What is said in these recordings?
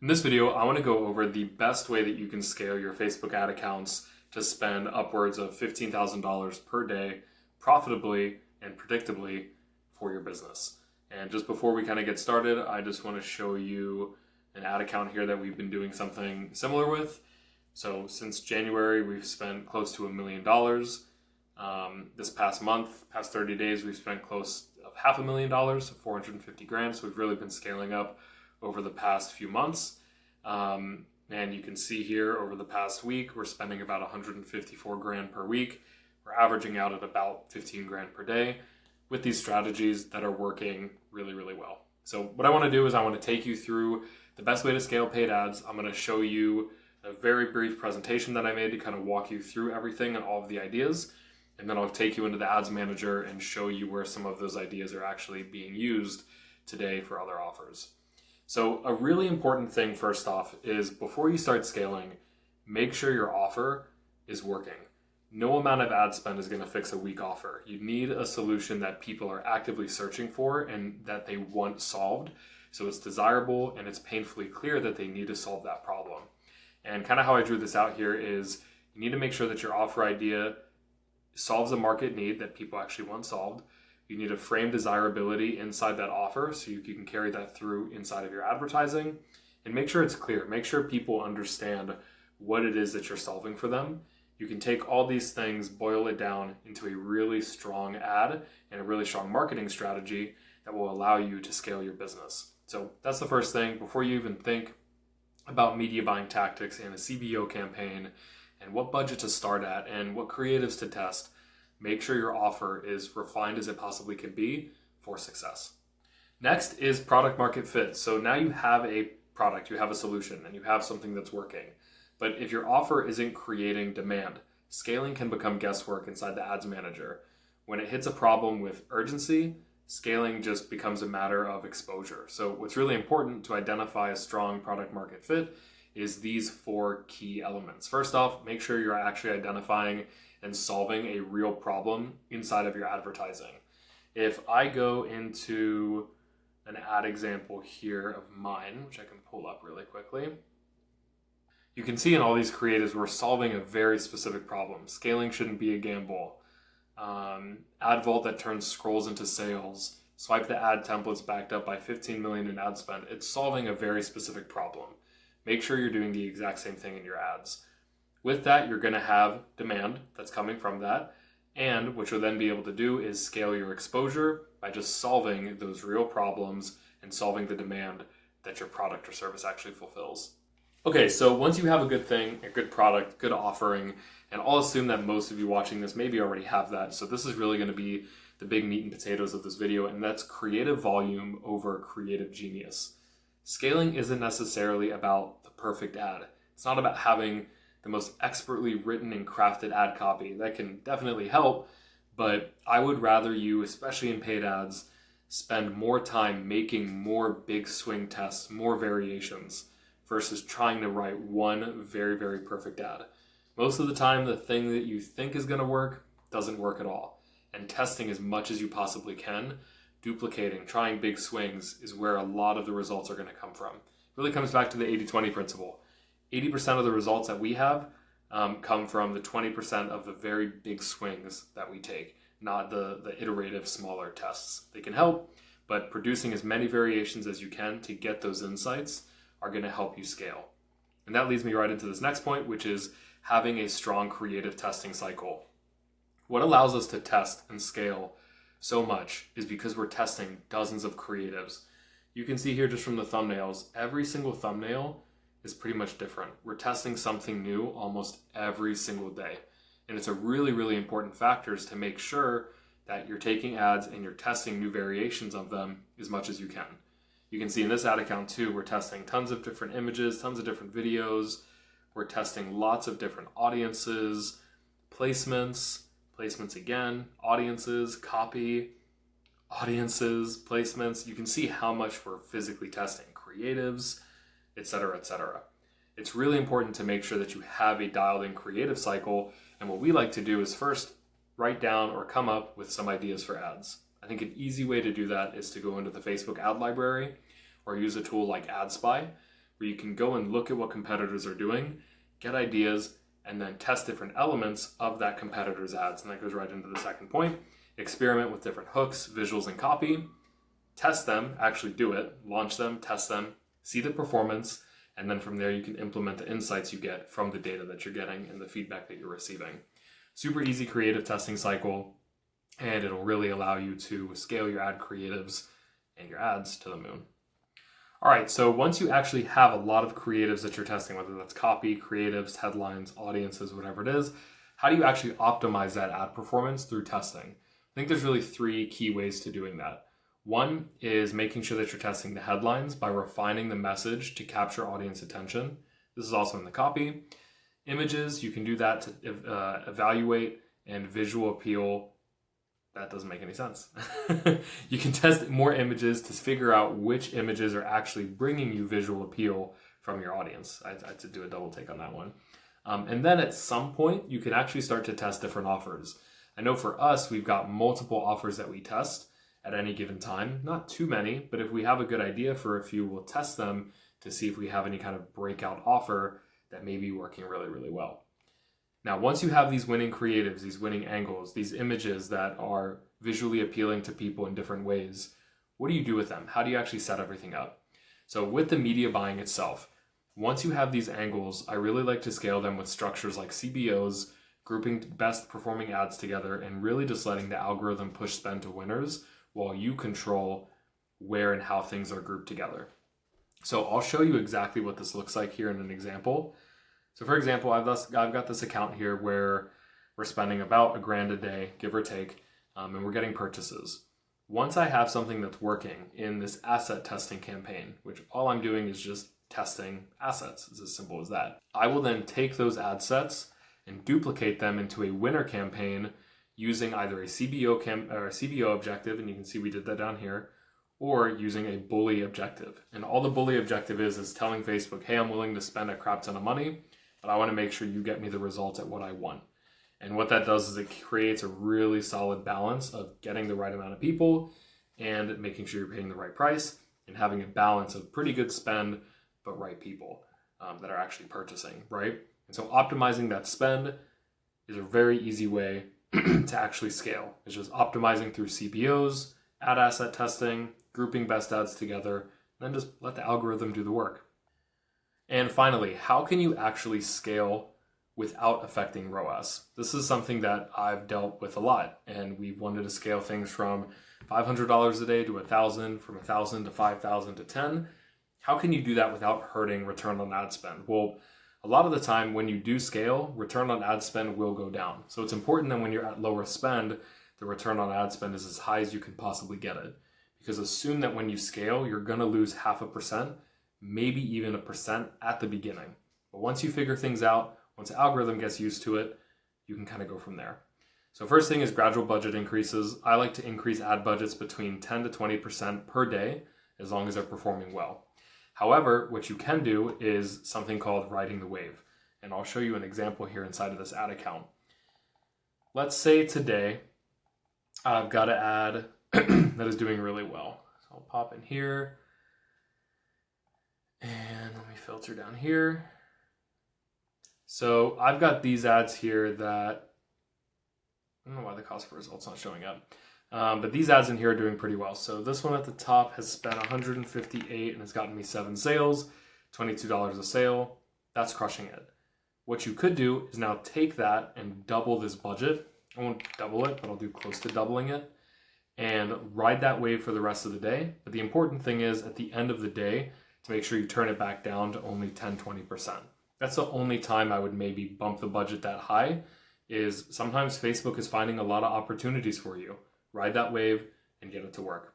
In this video, I want to go over the best way that you can scale your Facebook ad accounts to spend upwards of $15,000 per day profitably and predictably for your business. And just before we kind of get started, I just want to show you an ad account here that we've been doing something similar with. So since January, we've spent close to $1 million. This past month, past 30 days, we've spent close of $500,000, so 450 grand. So we've really been scaling up over the past few months. And you can see here over the past week, we're spending about 154 grand per week. We're averaging out at about 15 grand per day with these strategies that are working really, really well. So what I want to do is I want to take you through the best way to scale paid ads. I'm going to show you a very brief presentation that I made to kind of walk you through everything and all of the ideas. And then I'll take you into the ads manager and show you where some of those ideas are actually being used today for other offers. So a really important thing first off is before you start scaling, make sure your offer is working. No amount of ad spend is going to fix a weak offer. You need a solution that people are actively searching for and that they want solved. So it's desirable and it's painfully clear that they need to solve that problem. And kind of how I drew this out here is you need to make sure that your offer idea solves a market need that people actually want solved. You need to frame desirability inside that offer so you can carry that through inside of your advertising, and make sure it's clear. Make sure people understand what it is that you're solving for them. You can take all these things, boil it down into a really strong ad and a really strong marketing strategy that will allow you to scale your business. So that's the first thing. Before you even think about media buying tactics and a CBO campaign and what budget to start at and what creatives to test, make sure your offer is refined as it possibly can be for success. Next is product market fit. So now you have a product, you have a solution, and you have something that's working. But if your offer isn't creating demand, scaling can become guesswork inside the ads manager. When it hits a problem with urgency, scaling just becomes a matter of exposure. So what's really important to identify a strong product market fit is these 4 key elements. First off, make sure you're actually identifying and solving a real problem inside of your advertising. If I go into an ad example here of mine, which I can pull up really quickly, you can see in all these creatives, we're solving a very specific problem. Scaling shouldn't be a gamble. Ad vault that turns scrolls into sales. Swipe the ad templates backed up by 15 million in ad spend. It's solving a very specific problem. Make sure you're doing the exact same thing in your ads. With that, you're going to have demand that's coming from that. And what you'll then be able to do is scale your exposure by just solving those real problems and solving the demand that your product or service actually fulfills. Okay, so once you have a good thing, a good product, good offering, and I'll assume that most of you watching this maybe already have that. So this is really going to be the big meat and potatoes of this video, and that's creative volume over creative genius. Scaling isn't necessarily about the perfect ad. It's not about having the most expertly written and crafted ad copy. That can definitely help, but I would rather you, especially in paid ads, spend more time making more big swing tests, more variations, versus trying to write one very, very perfect ad. Most of the time, the thing that you think is going to work doesn't work at all. And testing as much as you possibly can, duplicating, trying big swings is where a lot of the results are going to come from. It really comes back to the 80-20 principle. 80% of the results that we have come from the 20% of the very big swings that we take, not the iterative smaller tests. They can help, but producing as many variations as you can to get those insights are going to help you scale. And that leads me right into this next point, which is having a strong creative testing cycle. What allows us to test and scale so much is because we're testing dozens of creatives. You can see here just from the thumbnails, every single thumbnail is pretty much different. We're testing something new almost every single day. And it's a really, really important factor is to make sure that you're taking ads and you're testing new variations of them as much as you can. You can see in this ad account too, we're testing tons of different images, tons of different videos. We're testing lots of different audiences, placements again, audiences, copy, audiences, placements. You can see how much we're physically testing, creatives, etc., etc. It's really important to make sure that you have a dialed in creative cycle. And what we like to do is first write down or come up with some ideas for ads. I think an easy way to do that is to go into the Facebook ad library or use a tool like AdSpy, where you can go and look at what competitors are doing, get ideas, and then test different elements of that competitor's ads. And that goes right into the second point. Experiment with different hooks, visuals, and copy. Test them, actually do it, launch them, test them, see the performance, and then from there you can implement the insights you get from the data that you're getting and the feedback that you're receiving. Super easy creative testing cycle, and it'll really allow you to scale your ad creatives and your ads to the moon. All right, so once you actually have a lot of creatives that you're testing, whether that's copy, creatives, headlines, audiences, whatever it is, how do you actually optimize that ad performance through testing? I think there's really 3 key ways to doing that. One is making sure that you're testing the headlines by refining the message to capture audience attention. This is also in the copy. Images, you can do that to evaluate and visual appeal. That doesn't make any sense. You can test more images to figure out which images are actually bringing you visual appeal from your audience. I had to do a double take on that one. And then at some point, you can actually start to test different offers. I know for us, we've got multiple offers that we test at any given time. Not too many, but if we have a good idea for a few, we'll test them to see if we have any kind of breakout offer that may be working really, really well. Now, once you have these winning creatives, these winning angles, these images that are visually appealing to people in different ways, what do you do with them? How do you actually set everything up? So with the media buying itself, once you have these angles, I really like to scale them with structures like CBOs, grouping best performing ads together, and really just letting the algorithm push spend to winners while you control where and how things are grouped together. So I'll show you exactly what this looks like here in an example. So for example, I've got this account here where we're spending about $1,000 a day, give or take, and we're getting purchases. Once I have something that's working in this asset testing campaign, which all I'm doing is just testing assets, it's as simple as that. I will then take those ad sets and duplicate them into a winner campaign using either a CBO objective, and you can see we did that down here, or using a bully objective. And all the bully objective is telling Facebook, hey, I'm willing to spend a crap ton of money, but I want to make sure you get me the results at what I want. And what that does is it creates a really solid balance of getting the right amount of people and making sure you're paying the right price and having a balance of pretty good spend, but right people that are actually purchasing, right? And so optimizing that spend is a very easy way to actually scale. It's just optimizing through CBOs, ad asset testing, grouping best ads together, and then just let the algorithm do the work. And finally, how can you actually scale without affecting ROAS? This is something that I've dealt with a lot, and we've wanted to scale things from $500 a day to $1,000, from $1,000 to $5,000 to $10,000. How can you do that without hurting return on ad spend? Well, a lot of the time when you do scale, return on ad spend will go down. So it's important that when you're at lower spend, the return on ad spend is as high as you can possibly get it. Because assume that when you scale, you're gonna lose 0.5%, maybe even 1% at the beginning. But once you figure things out, once the algorithm gets used to it, you can kind of go from there. So first thing is gradual budget increases. I like to increase ad budgets between 10 to 20% per day, as long as they're performing well. However, what you can do is something called riding the wave. And I'll show you an example here inside of this ad account. Let's say today, I've got an ad that is doing really well. So I'll pop in here. And let me filter down here. So I've got these ads here that, I don't know why the cost per result's not showing up. But these ads in here are doing pretty well. So this one at the top has spent $158 and has gotten me 7 sales, $22 a sale. That's crushing it. What you could do is now take that and double this budget. I won't double it, but I'll do close to doubling it and ride that wave for the rest of the day. But the important thing is at the end of the day to make sure you turn it back down to only 10-20%. That's the only time I would maybe bump the budget that high, is sometimes Facebook is finding a lot of opportunities for you. Ride that wave and get it to work.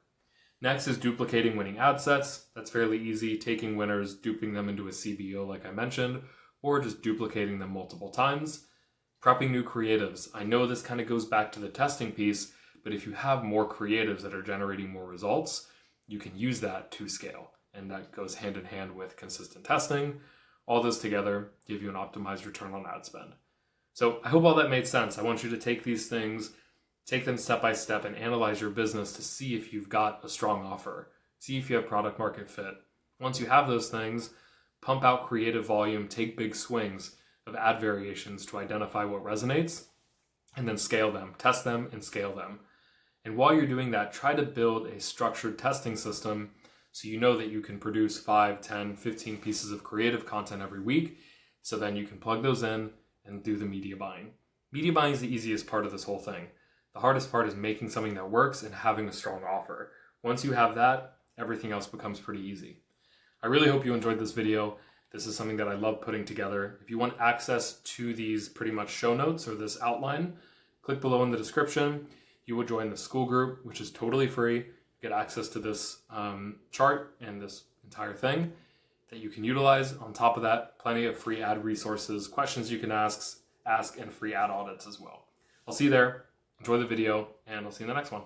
Next is duplicating winning ad sets. That's fairly easy, taking winners, duping them into a CBO like I mentioned, or just duplicating them multiple times. Prepping new creatives. I know this kind of goes back to the testing piece, but if you have more creatives that are generating more results, you can use that to scale. And that goes hand in hand with consistent testing. All those together give you an optimized return on ad spend. So I hope all that made sense. I want you to take these things, take them step by step, and analyze your business to see if you've got a strong offer. See if you have product market fit. Once you have those things, pump out creative volume, take big swings of ad variations to identify what resonates, and then scale them, test them, and scale them. And while you're doing that, try to build a structured testing system so you know that you can produce 5, 10, 15 pieces of creative content every week. So then you can plug those in and do the media buying. Media buying is the easiest part of this whole thing. The hardest part is making something that works and having a strong offer. Once you have that, everything else becomes pretty easy. I really hope you enjoyed this video. This is something that I love putting together. If you want access to these pretty much show notes or this outline, click below in the description. You will join the school group, which is totally free. Get access to this chart and this entire thing that you can utilize. On top of that, plenty of free ad resources, questions you can ask, and free ad audits as well. I'll see you there. Enjoy the video, and I'll see you in the next one.